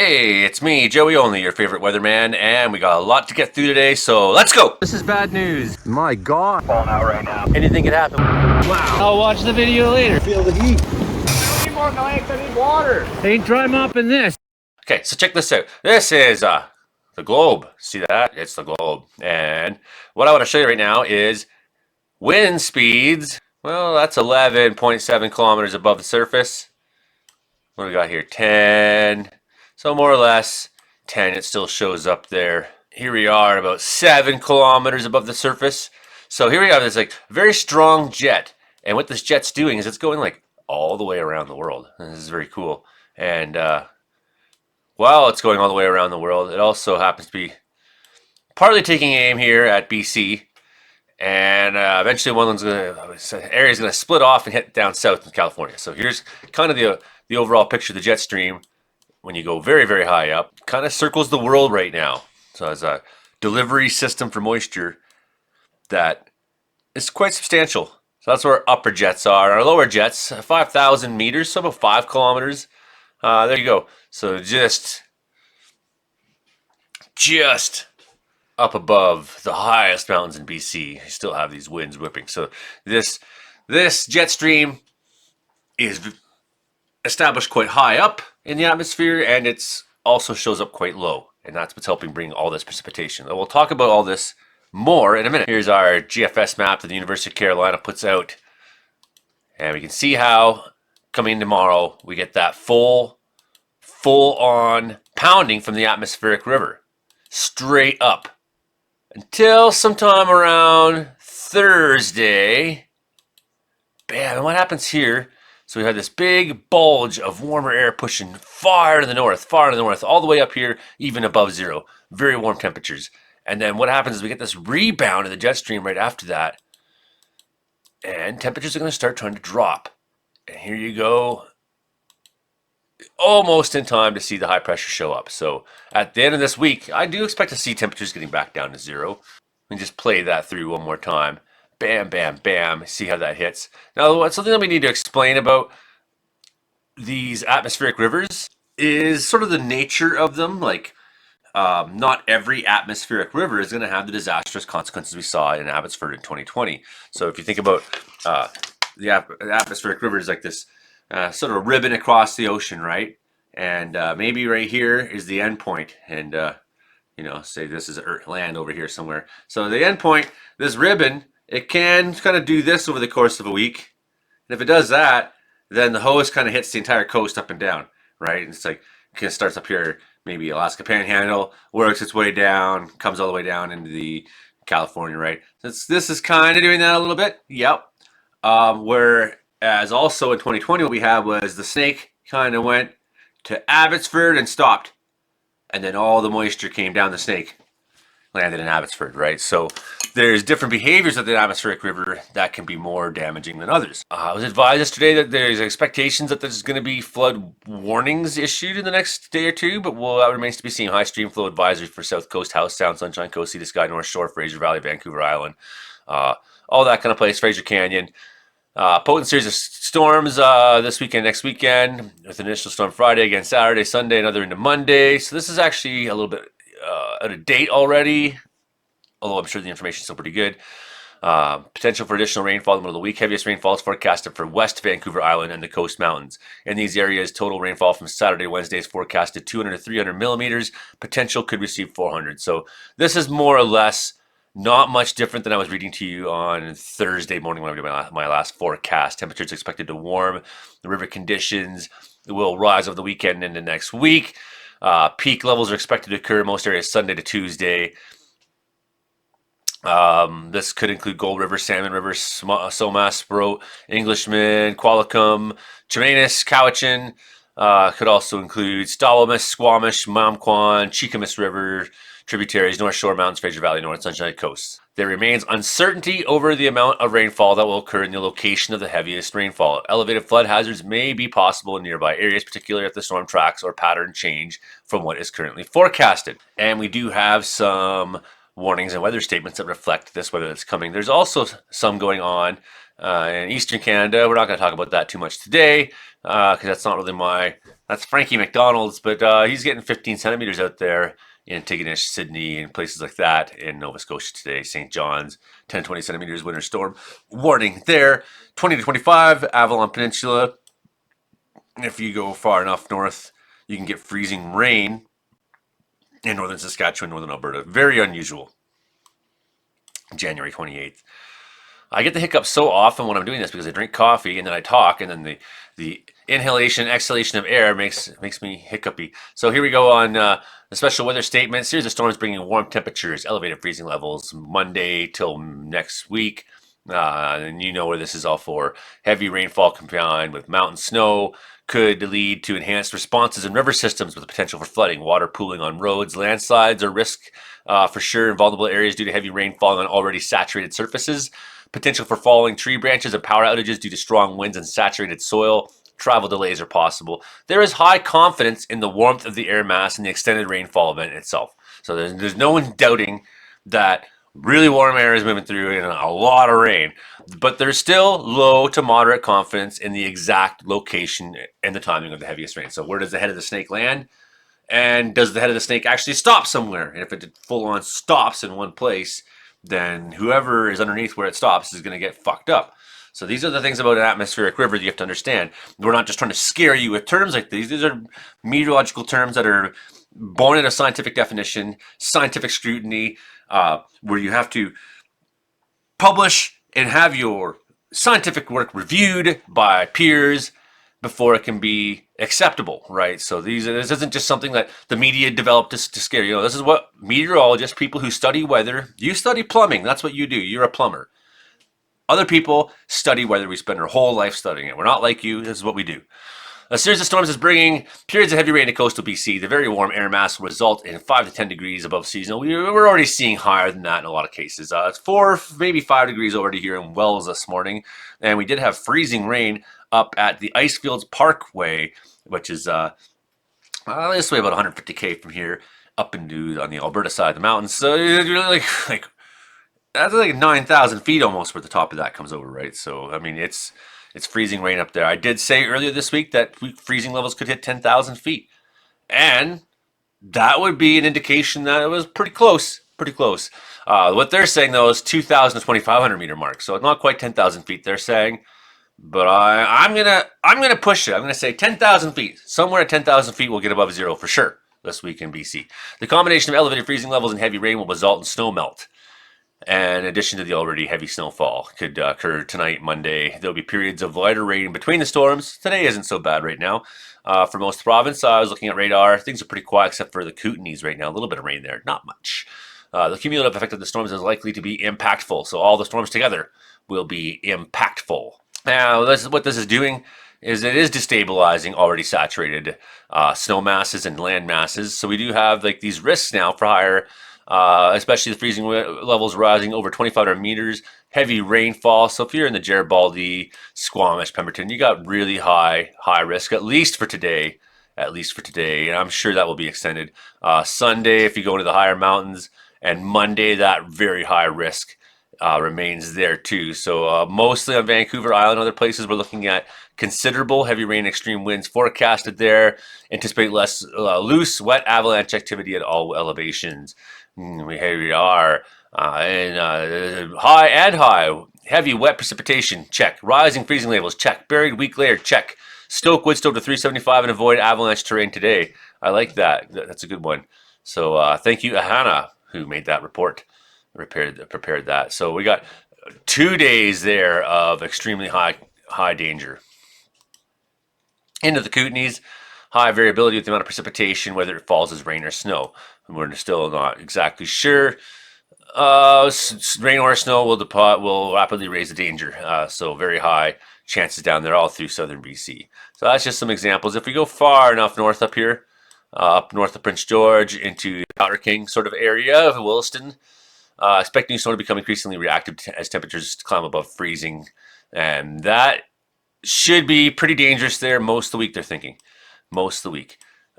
Hey, it's me, Joey Only, your favorite weatherman, and we got a lot to get through today, so let's go! This is bad news. My God. Falling out right now. Anything could happen. Wow! I'll watch the video later. Feel the heat. I need more knives, I need water. Ain't dry mopping this. Okay, so check this out. This is the globe. See that? It's the globe. And what I want to show you right now is wind speeds. Well, that's 11.7 kilometers above the surface. What do we got here? 10. So more or less 10. It still shows up there. Here we are about 7 kilometers above the surface. So here we are. There's like a very strong jet. And what this jet's doing is it's going like all the way around the world. And this is very cool. And while it's going all the way around the world, it also happens to be partly taking aim here at BC. And eventually one of them's area is going to split off and hit down south in California. So here's kind of the overall picture of the jet stream when you go very, very high up. Kind of circles the world right now. So it's a delivery system for moisture that is quite substantial. So that's where our upper jets are. Our lower jets, 5,000 meters, so about 5 kilometers. There you go. So just up above the highest mountains in BC, you still have these winds whipping. So this jet stream is established quite high up in the atmosphere, and it's also shows up quite low, and that's what's helping bring all this precipitation. And we'll talk about all this more in a minute. Here's our GFS map that the University of Carolina puts out, and we can see how coming in tomorrow we get that full on pounding from the atmospheric river straight up until sometime around Thursday. Bam. And what happens here? So we have this big bulge of warmer air pushing far to the north, all the way up here, even above zero. Very warm temperatures. And then what happens is we get this rebound in the jet stream right after that. And temperatures are going to start trying to drop. And here you go. Almost in time to see the high pressure show up. So at the end of this week, I do expect to see temperatures getting back down to zero. We just play that through one more time. Bam, bam, bam. See how that hits. Now, something that we need to explain about these atmospheric rivers is sort of the nature of them. Like, not every atmospheric river is going to have the disastrous consequences we saw in Abbotsford in 2020. So if you think about the atmospheric rivers like this sort of ribbon across the ocean, right? And maybe right here is the end point. And, say this is Earth land over here somewhere. So the end point, this ribbon, it can kind of do this over the course of a week. And if it does that, then the hose kind of hits the entire coast up and down, right? And it's like, it kind of starts up here, maybe Alaska Panhandle, works its way down, comes all the way down into the California, right? This is kind of doing that a little bit. Yep. Whereas also in 2020, what we had was the snake kind of went to Abbotsford and stopped. And then all the moisture came down the snake, landed in Abbotsford, right? So there's different behaviors of the atmospheric river that can be more damaging than others. I was advised yesterday that there's expectations that there's going to be flood warnings issued in the next day or two, but that remains to be seen. High stream flow advisory for South Coast, House Sound, Sunshine Coast, Sea to Sky, North Shore, Fraser Valley, Vancouver Island, all that kind of place, Fraser Canyon. Potent series of storms this weekend, next weekend, with an initial storm Friday, again Saturday, Sunday, another into Monday. So this is actually a little bit out of date already, although I'm sure the information is still pretty good. Potential for additional rainfall in the middle of the week. Heaviest rainfall is forecasted for West Vancouver Island and the Coast Mountains. In these areas, total rainfall from Saturday to Wednesday is forecasted 200 to 300 millimeters. Potential could receive 400. So this is more or less not much different than I was reading to you on Thursday morning when I did my last forecast. Temperatures expected to warm. The river conditions will rise over the weekend into next week. Peak levels are expected to occur in most areas Sunday to Tuesday. This could include Gold River, Salmon River, Somas, Sproat, Englishman, Qualicum, Chemainus, Cowichan. Could also include Stawamus, Squamish, Mamquan, Cheekamus River, tributaries, North Shore Mountains, Fraser Valley, North Sunshine Coast. There remains uncertainty over the amount of rainfall that will occur in the location of the heaviest rainfall. Elevated flood hazards may be possible in nearby areas, particularly if the storm tracks or pattern change from what is currently forecasted. And we do have some warnings and weather statements that reflect this weather that's coming. There's also some going on In Eastern Canada, we're not going to talk about that too much today because that's not really that's Frankie McDonald's, but he's getting 15 centimeters out there in Tignish, Sydney, and places like that in Nova Scotia today. St. John's, 10 to 20 centimeters winter storm warning there. 20 to 25, Avalon Peninsula. If you go far enough north, you can get freezing rain in northern Saskatchewan, northern Alberta. Very unusual. January 28th. I get the hiccups so often when I'm doing this because I drink coffee and then I talk, and then the inhalation, exhalation of air makes me hiccupy. So here we go on the special weather statements. Here's the storms bringing warm temperatures, elevated freezing levels, Monday till next week. And you know where this is all for. Heavy rainfall combined with mountain snow could lead to enhanced responses in river systems with the potential for flooding, water pooling on roads, landslides, or risk for sure in vulnerable areas due to heavy rain falling on already saturated surfaces. Potential for falling tree branches and power outages due to strong winds and saturated soil. Travel delays are possible. There is high confidence in the warmth of the air mass and the extended rainfall event itself. So there's no one doubting that really warm air is moving through and a lot of rain. But there's still low to moderate confidence in the exact location and the timing of the heaviest rain. So where does the head of the snake land? And does the head of the snake actually stop somewhere? And if it full on stops in one place, then whoever is underneath where it stops is going to get fucked up. So these are the things about an atmospheric river that you have to understand. We're not just trying to scare you with terms like these. These are meteorological terms that are born in a scientific definition, scientific scrutiny, where you have to publish and have your scientific work reviewed by peers before it can be acceptable, right? So this isn't just something that the media developed to scare you. This is what meteorologists, people who study weather, you study plumbing. That's what you do. You're a plumber. Other people study weather. We spend our whole life studying it. We're not like you. This is what we do. A series of storms is bringing periods of heavy rain to coastal BC. The very warm air mass will result in 5 to 10 degrees above seasonal. We're already seeing higher than that in a lot of cases. It's 4, maybe 5 degrees already here in Wells this morning. And we did have freezing rain up at the Icefields Parkway, which is this way about 150K from here up into on the Alberta side of the mountains. So you're like that's like 9,000 feet almost where the top of that comes over, right? So I mean it's freezing rain up there. I did say earlier this week that freezing levels could hit 10,000 feet, and that would be an indication that it was pretty close. Pretty close. What they're saying though is 2,000 to 2,500 meter mark, so not quite 10,000 feet. They're saying. But I'm gonna push it. I'm gonna say 10,000 feet. Somewhere at 10,000 feet, we'll get above zero for sure this week in BC. The combination of elevated freezing levels and heavy rain will result in snow melt. And in addition to the already heavy snowfall, could occur tonight, Monday. There'll be periods of lighter rain between the storms. Today isn't so bad right now for most of the province. I was looking at radar. Things are pretty quiet except for the Kootenays right now. A little bit of rain there, not much. The cumulative effect of the storms is likely to be impactful. So all the storms together will be impactful. Now, what this is doing is it is destabilizing already saturated snow masses and land masses. So we do have like these risks now for higher, especially the freezing levels rising over 2,500 meters, heavy rainfall. So if you're in the Garibaldi, Squamish, Pemberton, you got really high risk, at least for today. And I'm sure that will be extended. Sunday, if you go into the higher mountains, and Monday, that very high risk remains there too. So mostly on Vancouver Island, other places we're looking at considerable heavy rain, extreme winds forecasted there. Anticipate less loose, wet avalanche activity at all elevations. Here we are. High, heavy wet precipitation, check. Rising freezing levels, check. Buried weak layer, check. Stoke wood stove to 375 and avoid avalanche terrain today. I like that. That's a good one. So thank you, Ahana, who made that report. Prepared that. So we got 2 days there of extremely high danger. Into the Kootenays, high variability with the amount of precipitation, whether it falls as rain or snow. And we're still not exactly sure. Rain or snow will rapidly raise the danger. So very high chances down there all through southern BC. So that's just some examples. If we go far enough north up here, up north of Prince George into Outer King sort of area of Williston, expecting snow to become increasingly reactive as temperatures climb above freezing. And that should be pretty dangerous there most of the week, they're thinking. Most of the week.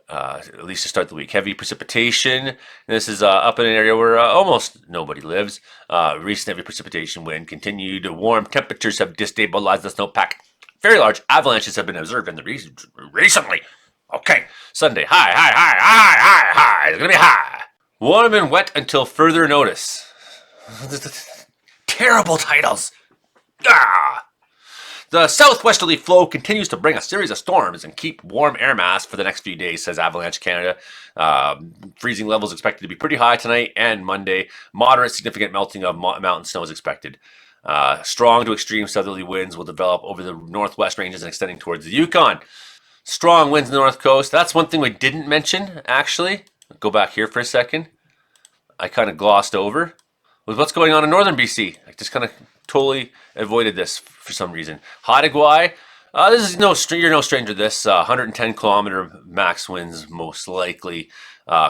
at least to start the week. Heavy precipitation. This is up in an area where almost nobody lives. Recent heavy precipitation wind continued. Warm temperatures have destabilized the snowpack. Very large avalanches have been observed in the region recently. Okay, Sunday. High. It's going to be high. Warm and wet until further notice. Terrible titles. Ah! The southwesterly flow continues to bring a series of storms and keep warm air mass for the next few days, says Avalanche Canada. Freezing levels expected to be pretty high tonight and Monday. Moderate significant melting of mountain snow is expected. Strong to extreme southerly winds will develop over the northwest ranges and extending towards the Yukon. Strong winds in the north coast. That's one thing we didn't mention, actually. Go back here for a second. I kind of glossed over with what's going on in northern BC. I just kind of totally avoided this for some reason. Haida-Gwaii, this is you're no stranger to this. 110 kilometer max winds most likely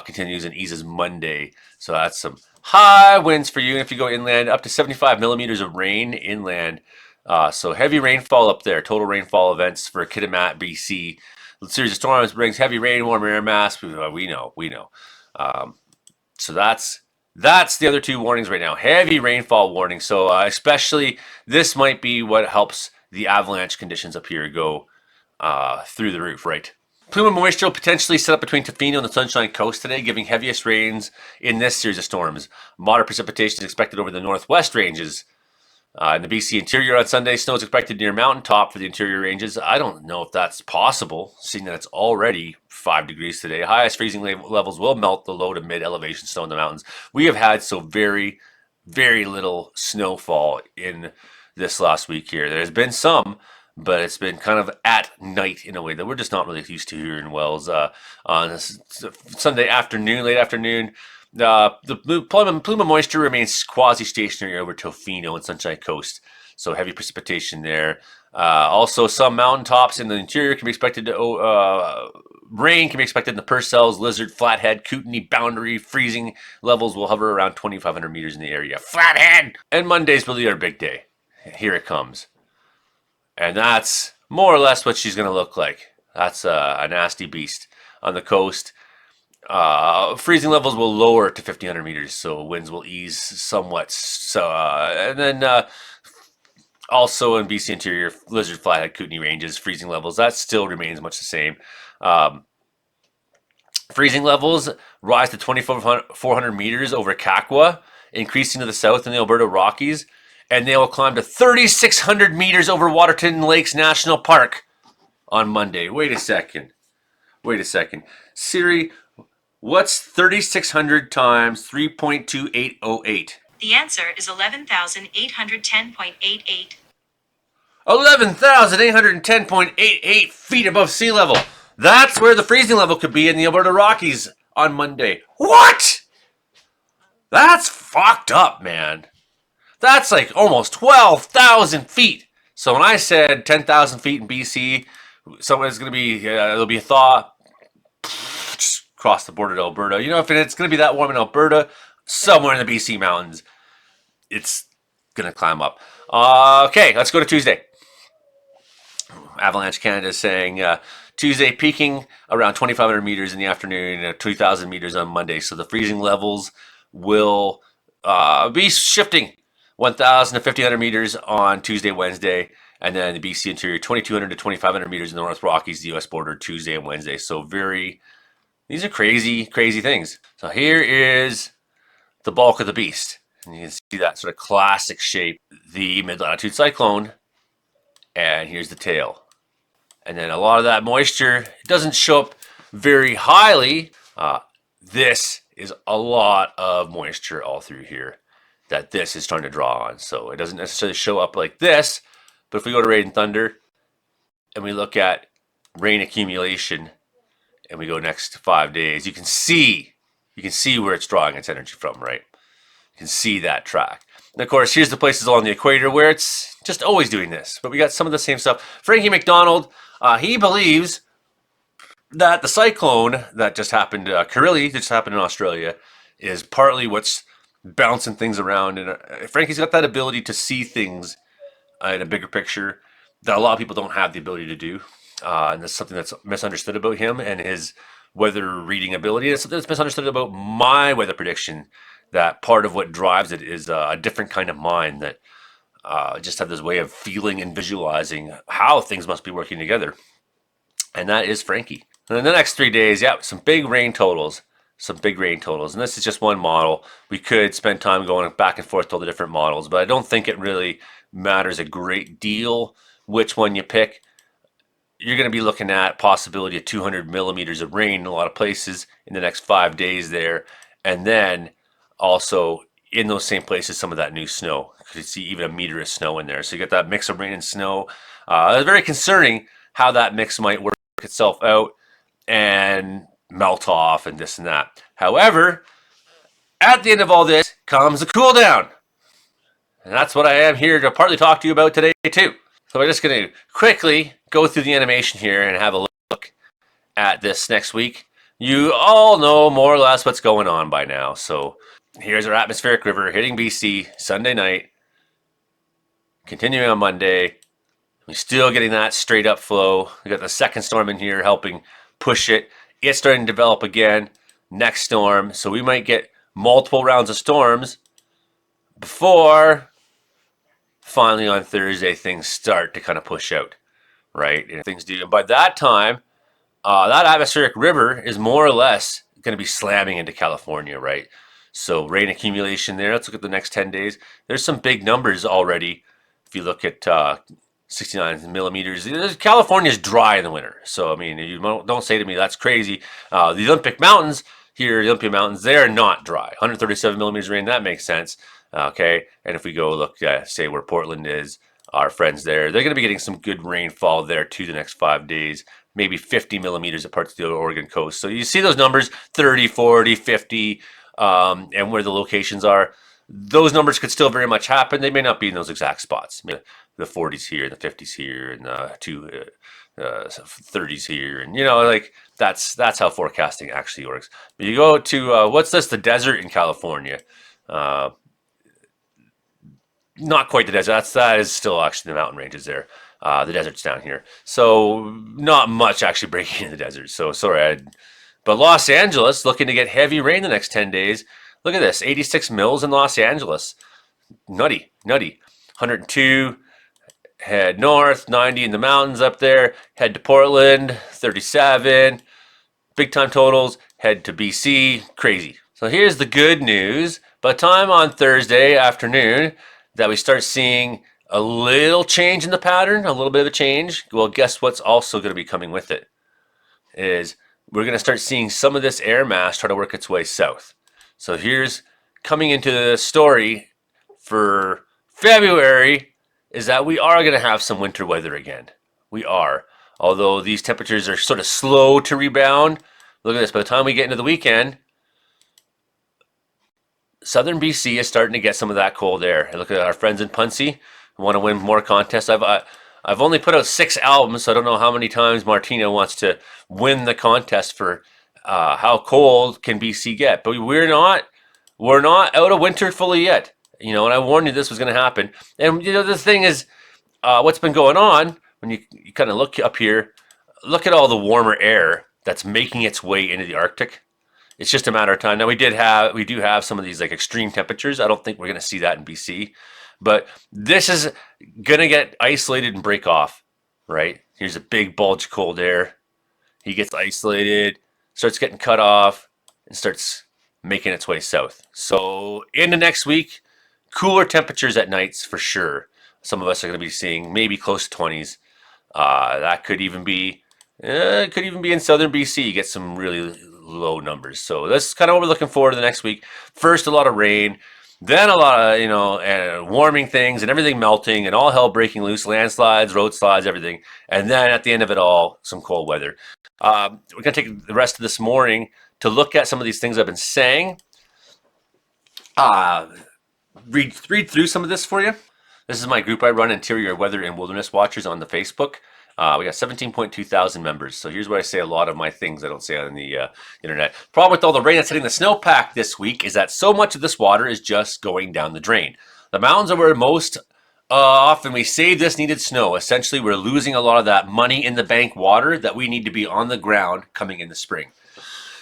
continues and eases Monday. So that's some high winds for you. And if you go inland, up to 75 millimeters of rain inland. So heavy rainfall up there. Total rainfall events for Kitimat, BC. The series of storms brings heavy rain, warm air mass. We know. So that's the other two warnings right now. Heavy rainfall warning. So especially this might be what helps the avalanche conditions up here go through the roof, right? Plume of moisture will potentially set up between Tofino and the Sunshine Coast today, giving heaviest rains in this series of storms. Moderate precipitation is expected over the northwest ranges. In the BC interior on Sunday, snow is expected near mountaintop for the interior ranges. I don't know if that's possible, seeing that it's already 5 degrees today. Highest freezing levels will melt the low to mid elevation snow in the mountains. We have had so very, very little snowfall in this last week here. There's been some, but it's been kind of at night in a way that we're just not really used to here in Wells. On this Sunday afternoon, late afternoon, the plume of moisture remains quasi-stationary over Tofino and Sunshine Coast, so heavy precipitation there. Also, some mountaintops in the interior can be expected to rain can be expected in the Purcells, Lizard, Flathead, Kootenay, Boundary. Freezing levels will hover around 2,500 meters in the area. Flathead! And Monday's really our big day. Here it comes. And that's more or less what she's going to look like. That's a nasty beast on the coast. Freezing levels will lower to 1,500 meters, so winds will ease somewhat. So, and then also in BC interior, Lizard, Flathead, Kootenay ranges, freezing levels, that still remains much the same. Freezing levels rise to 2,400 meters over Kakwa, increasing to the south in the Alberta Rockies, and they will climb to 3,600 meters over Waterton Lakes National Park on Monday. Wait a second. Siri, what's 3,600 times 3.2808? The answer is 11,810.88. 11,810.88 feet above sea level. That's where the freezing level could be in the Alberta Rockies on Monday. What? That's fucked up, man. That's like almost 12,000 feet. So when I said 10,000 feet in BC, someone's going to be, there'll be a thaw just across the border to Alberta. You know, if it's going to be that warm in Alberta, somewhere in the BC mountains, it's going to climb up. Okay, let's go to Tuesday. Avalanche Canada is saying Tuesday peaking around 2,500 meters in the afternoon, 2,000 meters on Monday. So the freezing levels will be shifting 1,000 to 1,500 meters on Tuesday, Wednesday, and then the BC interior 2,200 to 2,500 meters in the North Rockies, the U.S. border, Tuesday and Wednesday. So these are crazy, crazy things. So here is the bulk of the beast. And you can see that sort of classic shape, the mid-latitude cyclone, and here's the tail. And then a lot of that moisture doesn't show up very highly. This is a lot of moisture all through here that this is trying to draw on. So it doesn't necessarily show up like this, but if we go to Rain and Thunder and we look at rain accumulation and we go next 5 days, you can see where it's drawing its energy from, right? You can see that track. And of course, here's the places along the equator where it's just always doing this. But we got some of the same stuff. Frankie McDonald, he believes that the cyclone that just happened, Kirili, that just happened in Australia, is partly what's bouncing things around. And Frankie's got that ability to see things in a bigger picture that a lot of people don't have the ability to do. And that's something that's misunderstood about him and his weather reading ability. It's something that's misunderstood about my weather prediction, that part of what drives it is a different kind of mind that just have this way of feeling and visualizing how things must be working together. And that is Frankie. And in the next 3 days, yeah, some big rain totals. Some big rain totals. And this is just one model. We could spend time going back and forth to all the different models, but I don't think it really matters a great deal which one you pick. You're going to be looking at possibility of 200 millimeters of rain in a lot of places in the next 5 days there. And then also in those same places, some of that new snow. You can see even a meter of snow in there. So you get that mix of rain and snow. It's very concerning how that mix might work itself out and melt off and this and that. However, at the end of all this comes a cool down. And that's what I am here to partly talk to you about today too. So we're just going to quickly go through the animation here and have a look at this next week. You all know more or less what's going on by now. So here's our atmospheric river hitting BC Sunday night, continuing on Monday. We're still getting that straight up flow. We got the second storm in here helping push it. It's starting to develop again. Next storm. So we might get multiple rounds of storms before finally on Thursday things start to kind of push out, right? And things do. And by that time, that atmospheric river is more or less going to be slamming into California, right? So rain accumulation there. Let's look at the next 10 days. There's some big numbers already. If you look at 69 millimeters. California's dry in the winter. So, I mean, you don't say to me, that's crazy. The Olympic Mountains here, the Olympia Mountains, they're not dry. 137 millimeters of rain, that makes sense. Okay, and if we go look, say where Portland is, our friends there, they're going to be getting some good rainfall there too the next 5 days. Maybe 50 millimeters at parts of the Oregon coast. So you see those numbers, 30, 40, 50, and where the locations are. Those numbers could still very much happen. They may not be in those exact spots. Maybe the 40s here, the 50s here, and the 30s here, and like that's how forecasting actually works. But you go to what's this? The desert in California. Not quite the desert. That is still actually the mountain ranges there. The desert's down here, so not much actually breaking in the desert. So sorry, but Los Angeles looking to get heavy rain the next 10 days. Look at this, 86 mils in Los Angeles. Nutty. 102, head north, 90 in the mountains up there. Head to Portland, 37. Big time totals, head to BC, crazy. So here's the good news. By the time on Thursday afternoon that we start seeing a little change in the pattern, a little bit of a change, well, guess what's also going to be coming with it? Is we're going to start seeing some of this air mass try to work its way south. So here's coming into the story for February is that we are going to have some winter weather again. We are. Although these temperatures are sort of slow to rebound. Look at this. By the time we get into the weekend, southern BC is starting to get some of that cold air. And look at our friends in Punxsy who want to win more contests. I've only put out 6 albums, so I don't know how many times Martina wants to win the contest for how cold can BC get. But we're not out of winter fully yet. And I warned you this was going to happen. And the thing is, what's been going on when you kind of look up here, look at all the warmer air that's making its way into the Arctic. It's just a matter of time. Now we do have some of these like extreme temperatures. I don't think we're going to see that in BC, but this is going to get isolated and break off, right? Here's a big bulge of cold air. He gets isolated, starts getting cut off, and starts making its way south. So into next week, cooler temperatures at nights for sure. Some of us are going to be seeing maybe close to 20s. That could even be in southern BC. You get some really low numbers. So that's kind of what we're looking forward to the next week. First, a lot of rain, then a lot of warming things and everything melting and all hell breaking loose, landslides, road slides, everything. And then at the end of it all, some cold weather. We're going to take the rest of this morning to look at some of these things I've been saying. Read through some of this for you. This is my group I run, Interior Weather and Wilderness Watchers, on the Facebook. We got 17.2 thousand members. So here's where I say a lot of my things I don't say on the internet. Problem with all the rain that's hitting the snowpack this week is that so much of this water is just going down the drain. The mountains are where most often we save this needed snow. Essentially, we're losing a lot of that money in the bank water that we need to be on the ground coming in the spring.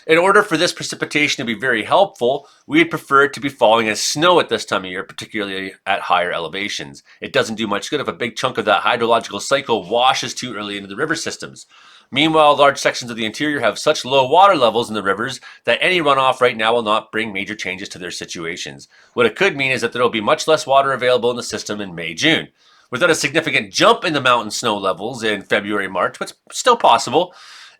In order for this precipitation to be very helpful, we'd prefer it to be falling as snow at this time of year, particularly at higher elevations. It doesn't do much good if a big chunk of that hydrological cycle washes too early into the river systems. Meanwhile, large sections of the interior have such low water levels in the rivers that any runoff right now will not bring major changes to their situations. What it could mean is that there will be much less water available in the system in May, June. Without a significant jump in the mountain snow levels in February, March, but still possible,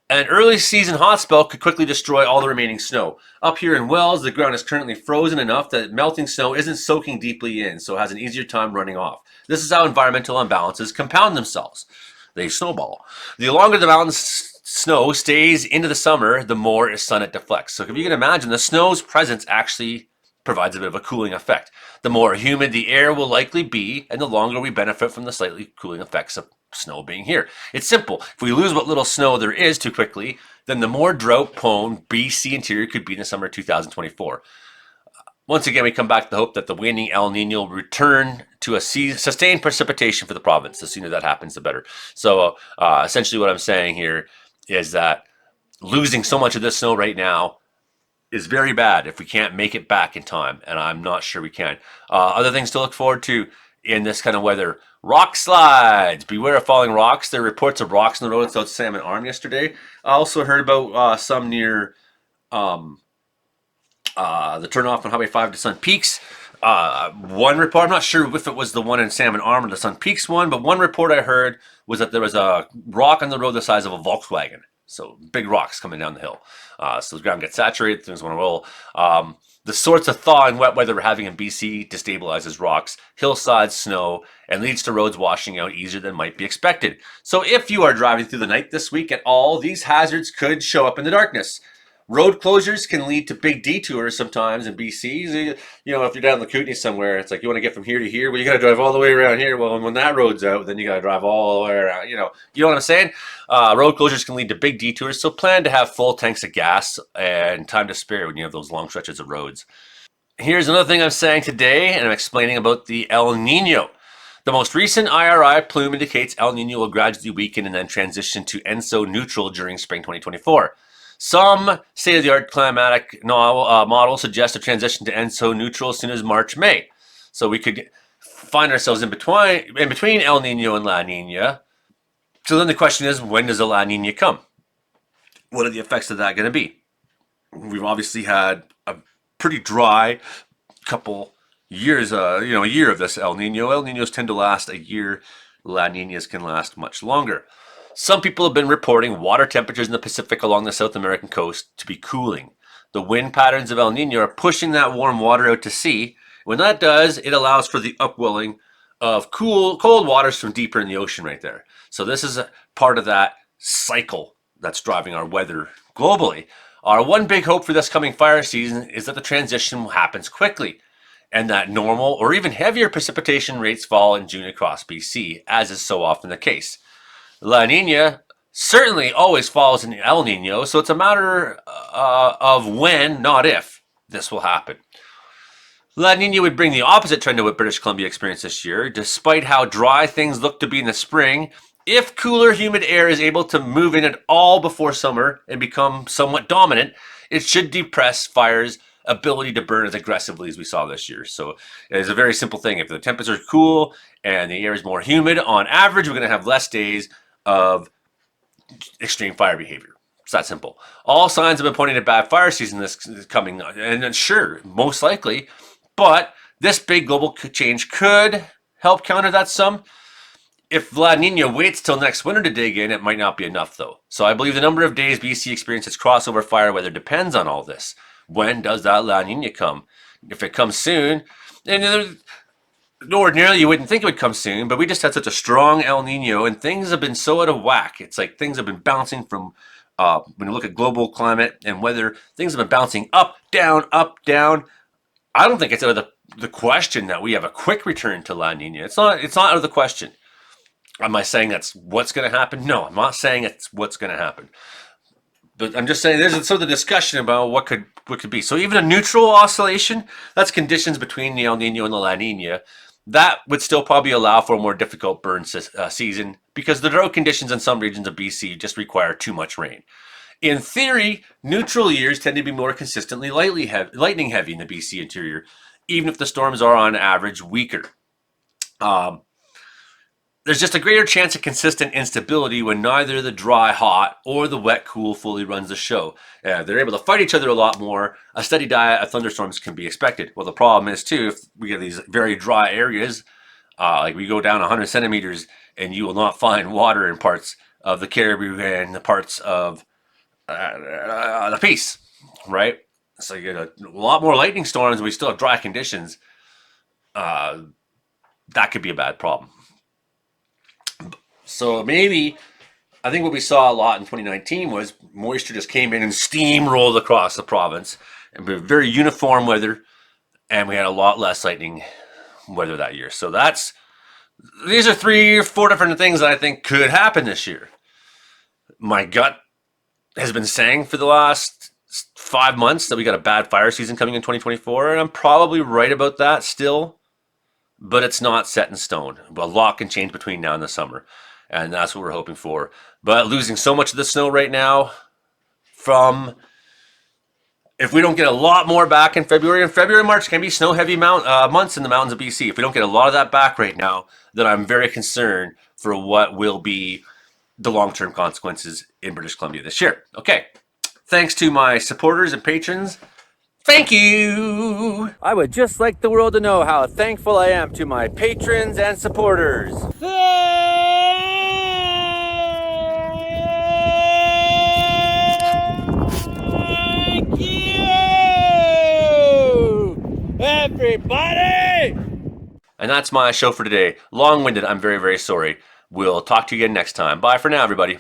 an early season hot spell could quickly destroy all the remaining snow. Up here in Wells, the ground is currently frozen enough that melting snow isn't soaking deeply in, so it has an easier time running off. This is how environmental imbalances compound themselves. They snowball. The longer the mountain snow stays into the summer, the more sun it deflects. So if you can imagine, the snow's presence actually provides a bit of a cooling effect. The more humid the air will likely be, and the longer we benefit from the slightly cooling effects of snow being here. It's simple. If we lose what little snow there is too quickly, then the more drought-prone BC interior could be in the summer of 2024. Once again, we come back to the hope that the waning El Nino will return to a sustained precipitation for the province. The sooner that happens, the better. So essentially what I'm saying here is that losing so much of this snow right now is very bad if we can't make it back in time, and I'm not sure we can. Other things to look forward to in this kind of weather: rock slides. Beware of falling rocks. There are reports of rocks on the road at South Salmon Arm yesterday. I also heard about some near the turnoff on Highway 5 to Sun Peaks. One report, I'm not sure if it was the one in Salmon Arm or the Sun Peaks one, but one report I heard was that there was a rock on the road the size of a Volkswagen. So big rocks coming down the hill. So the ground gets saturated, things want to roll. The sorts of thaw and wet weather we're having in BC destabilizes rocks, hillsides, snow, and leads to roads washing out easier than might be expected. So if you are driving through the night this week at all, these hazards could show up in the darkness. Road closures can lead to big detours sometimes in BC. You know, if you're down in the Kootenay somewhere, it's like you want to get from here to here, well, you got to drive all the way around here. Well, when that road's out, then you got to drive all the way around. You know what I'm saying? Road closures can lead to big detours, so plan to have full tanks of gas and time to spare when you have those long stretches of roads. Here's another thing I'm saying today, and I'm explaining about the El Nino. The most recent IRI plume indicates El Nino will gradually weaken and then transition to ENSO neutral during spring 2024. Some state-of-the-art climatic models suggest a transition to ENSO neutral as soon as March, May. So we could find ourselves in between El Nino and La Nina. So then the question is, when does a La Nina come? What are the effects of that going to be? We've obviously had a pretty dry couple years, a year of this El Nino. El Ninos tend to last a year. La Ninas can last much longer. Some people have been reporting water temperatures in the Pacific along the South American coast to be cooling. The wind patterns of El Nino are pushing that warm water out to sea. When that does, it allows for the upwelling of cold waters from deeper in the ocean right there. So this is a part of that cycle that's driving our weather globally. Our one big hope for this coming fire season is that the transition happens quickly and that normal or even heavier precipitation rates fall in June across BC, as is so often the case. La Nina certainly always falls in El Nino, so it's a matter of when, not if, this will happen. La Nina would bring the opposite trend to what British Columbia experienced this year. Despite how dry things look to be in the spring, if cooler, humid air is able to move in at all before summer and become somewhat dominant, it should depress fires' ability to burn as aggressively as we saw this year. So it's a very simple thing. If the temperatures are cool and the air is more humid, on average, we're going to have less days of extreme fire behavior. It's that simple. All signs have been pointing to bad fire season this coming, and sure, most likely, but this big global change could help counter that some. If La Nina waits till next winter to dig in, it might not be enough though. So I believe the number of days BC experiences crossover fire weather depends on all this. When does that La Nina come? If it comes soon, and ordinarily you wouldn't think it would come soon, but we just had such a strong El Nino and things have been so out of whack. It's like things have been bouncing from, when you look at global climate and weather, things have been bouncing up, down, up, down. I don't think it's out of the question that we have a quick return to La Nina. It's not out of the question. Am I saying that's what's going to happen? No, I'm not saying it's what's going to happen. But I'm just saying there's sort of the discussion about what could be. So even a neutral oscillation, that's conditions between the El Nino and the La Nina. That would still probably allow for a more difficult burn season because the drought conditions in some regions of BC just require too much rain. In theory, neutral years tend to be more consistently lightning heavy in the BC interior, even if the storms are on average weaker. There's just a greater chance of consistent instability when neither the dry hot or the wet cool fully runs the show. They're able to fight each other a lot more. A steady diet of thunderstorms can be expected. Well, the problem is too, if we get these very dry areas, like we go down 100 centimeters and you will not find water in parts of the Caribbean and the parts of the Peace, right? So you get a lot more lightning storms and we still have dry conditions. That could be a bad problem. So maybe, I think what we saw a lot in 2019 was moisture just came in and steamrolled across the province, and very uniform weather, and we had a lot less lightning weather that year. So these are 3 or 4 different things that I think could happen this year. My gut has been saying for the last 5 months that we got a bad fire season coming in 2024, and I'm probably right about that still, but it's not set in stone. A lot can change between now and the summer. And that's what we're hoping for. But losing so much of the snow right now if we don't get a lot more back in February, and February and March can be snow-heavy months in the mountains of BC. If we don't get a lot of that back right now, then I'm very concerned for what will be the long-term consequences in British Columbia this year. Okay, thanks to my supporters and patrons. Thank you! I would just like the world to know how thankful I am to my patrons and supporters. Thank you, everybody! And that's my show for today. Long-winded, I'm very, very sorry. We'll talk to you again next time. Bye for now, everybody.